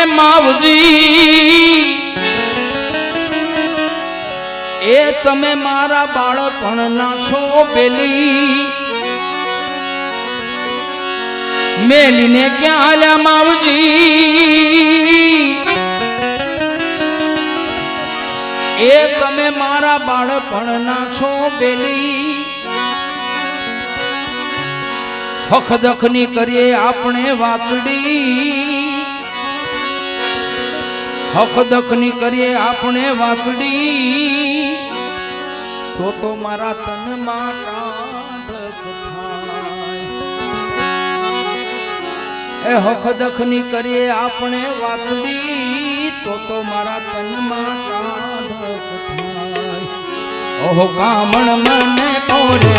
માવજી એ તમે મારા બાળપણના છો પેલી મેલીને ક્યાં હાલ્યા માવજી એ તમે મારા બાળપણના છો પેલી હખદખની કરીએ આપણે વાતડી હખદખની કરીએ આપણે વાતડી તો મારા તનમાં ટાઢક થાય એ હખદખની કરીએ આપણે વાતડી તો મારા તનમાં ટાઢક થાય ઓહો કામણ મને કોરે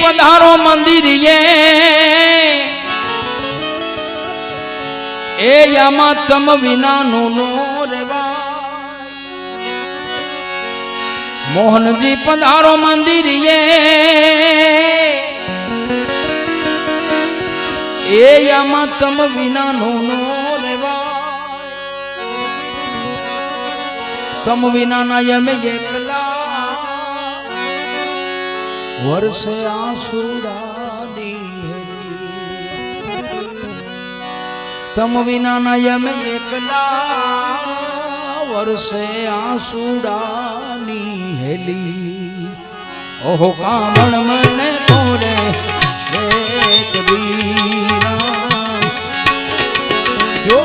પધારો મંદિર એ યામાં તમ વિનાનું નો રેવાય મોહનજી પધારો મંદિર એ યામાં તમ વિનાનું નો રેવાય તમ વિનાના યમે એકલા વર્ષે આસુડાની તમ વિનાના યમે એકલા વર્ષે આસુડાની હેલી ઓહો કામણ મને કોરે કબીરા જો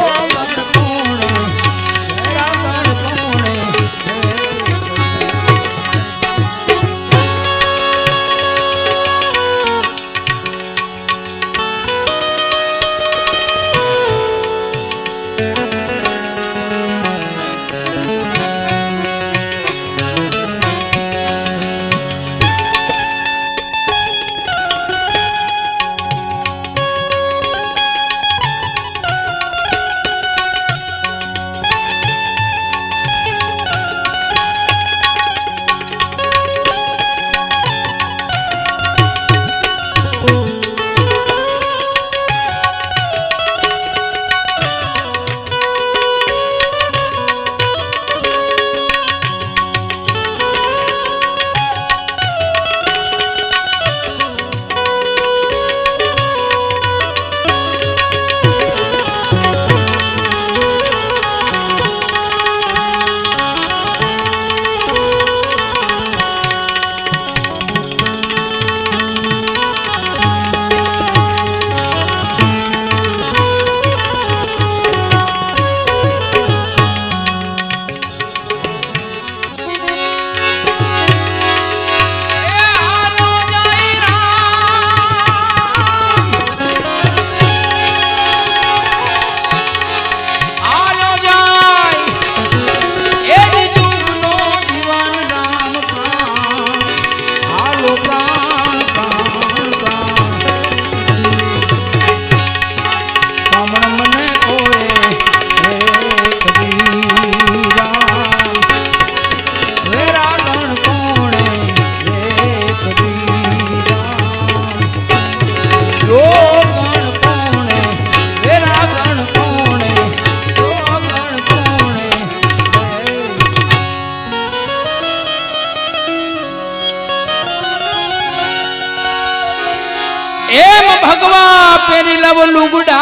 ભગવા પેરી લવ લુગડા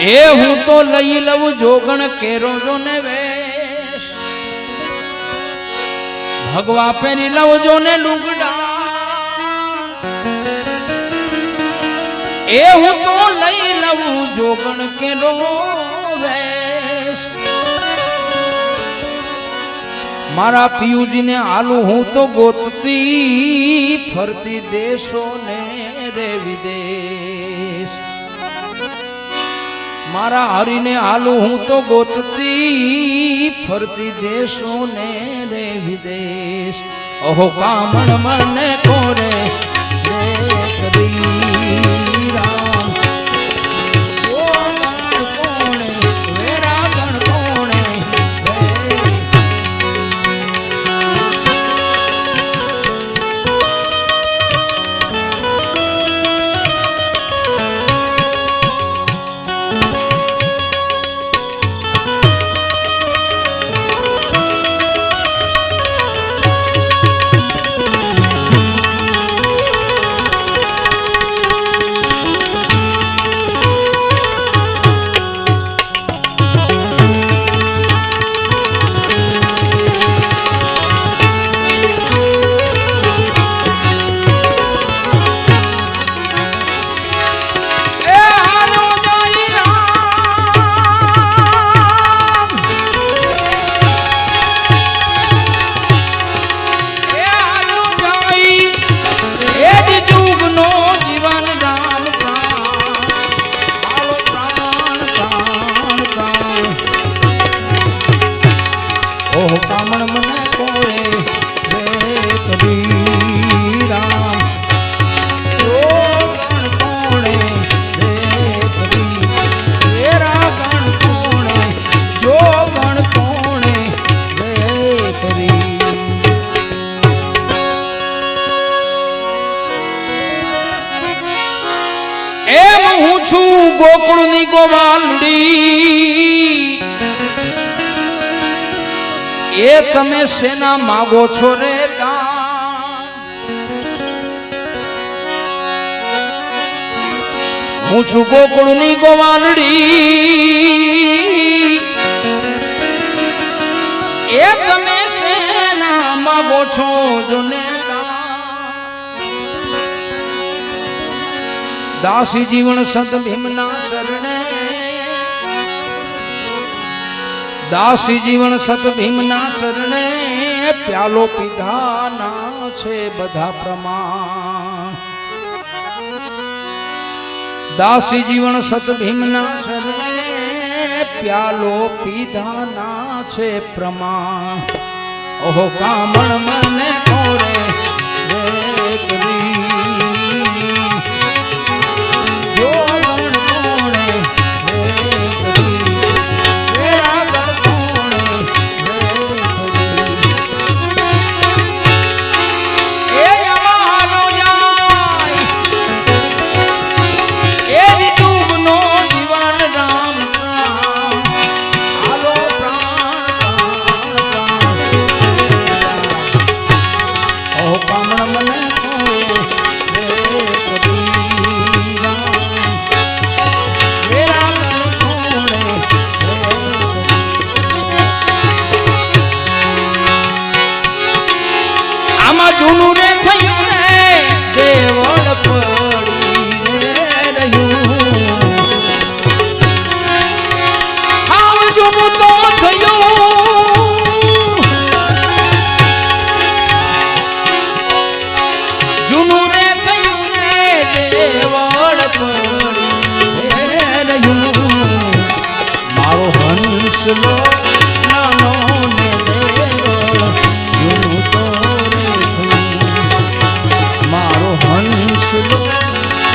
એ હું તો લઈ લઉં જોગણ કેરો જો ને વેશ ભગવા પેરી લવ જો ને લુગડા એ હું તો લઈ લઉં જોગણ કેરો વેશ મારા પિયુજીને હાલું હું તો ગોતતી ફરતી દેશો ને રે વિદેશ મારા હરીને હાલું હું તો ગોતતી ફરતી દેશો ને રે વિદેશ ઓહો કામણ મને કોરે રામ ગોકુળની ગોવાલડી એ તમે શેના માગો છો રે દાન હું છું ગોકુળની ગોવાલડી એ તમે શેના માગો છો જોને દાસી જીવન સંત ભીમના શરણે દાસી જીવન સત ભીમના ચરણે પ્યાલો પીધાના છે બધા પ્રમાણ દાસી જીવન સત ભીમના ચરણે પ્યાલો પીધાના છે પ્રમાણ ઓહો કામણ મને કોરે જૂનું રે થયું રે દેવળ પડી રહ્યું હાવ જૂનું તો થયું જૂનું રે થયું રે દેવળ પડી રહ્યું મારો હંસલો નાનો ને દેવળ જૂનું તો હંસલો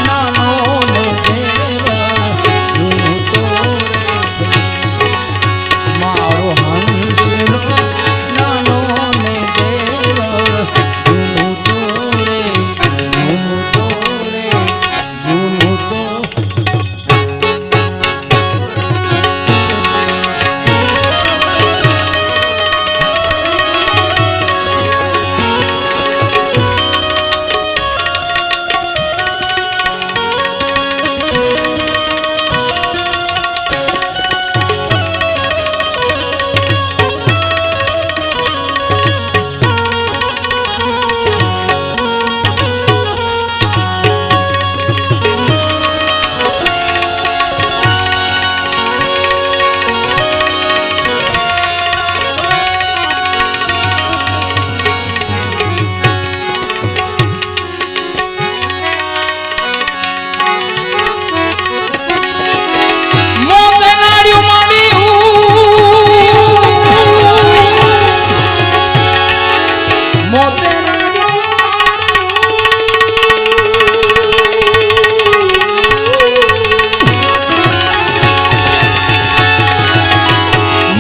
નાનો ને દેવળ જૂનું તો મારો હંસલો નાનો ને દેવળ જૂનું તો રે જૂનું તો રે જૂનું તો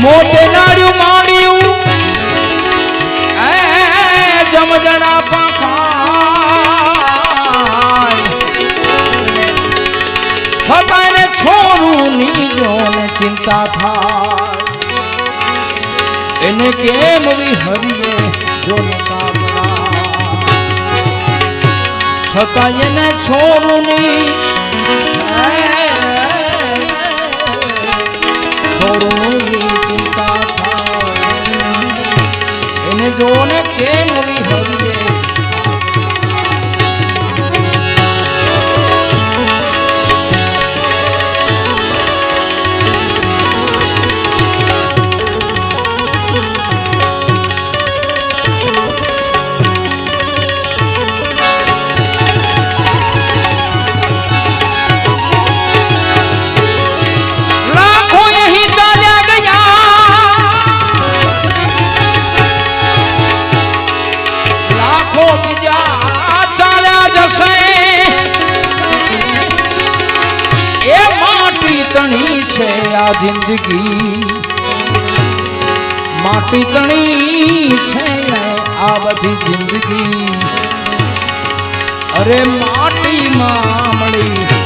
મોટે નાડ્યું માંડ્યું એ જમજડા પખાય છતાં એને છોરું ની જોને ચિંતા થાય એને કેમ વિહરીએ જોને કામના છતાં એને છોરું ની ચિંતા થાય એને જોને કેમ વિહરીએ છે આ જિંદગી માટી તણી છે આ બધી જિંદગી અરે માટીમાં મળી